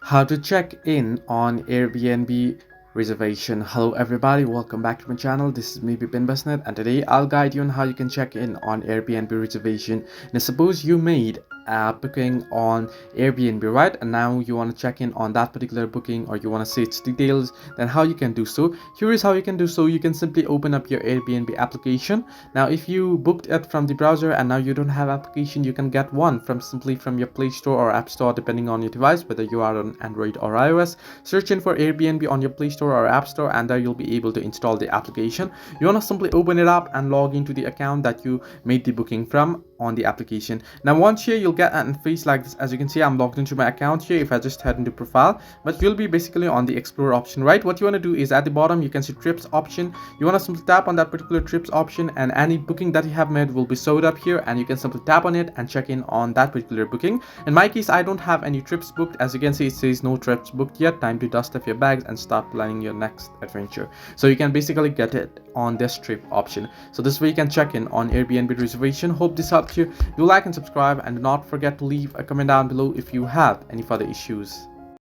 How to check in on Airbnb reservation. Hello everybody, welcome back to my channel. This is me Bipin Basnet, and today I'll guide you on how you can check in on Airbnb reservation. Now suppose you made a booking on Airbnb, right, and now you want to check in on that particular booking, or you want to see its details. Then how you can do so? Here is how you can do so. You can simply open up your Airbnb application. Now if you booked it from the browser and now you don't have application, you can get one simply from your Play Store or App Store, depending on your device, whether you are on Android or iOS. Search in for Airbnb on your Play Store or App Store, and there you'll be able to install the application. You want to simply open it up and log into the account that you made the booking from on the application. Now once here, you'll get an interface like this. As you can see, I'm logged into my account here. If I just head into profile, but you'll be basically on the explore option, right? What you want to do is at the bottom you can see trips option. You want to simply tap on that particular trips option, and any booking that you have made will be showed up here, and you can simply tap on it and check in on that particular booking. In my case, I don't have any trips booked. As you can see, it says no trips booked yet. Time to dust off your bags and start planning your next adventure. So you can basically get it on this trip option. So this way you can check in on Airbnb reservation. Hope this helped you. Do like and subscribe, and do not forget to leave a comment down below if you have any further issues.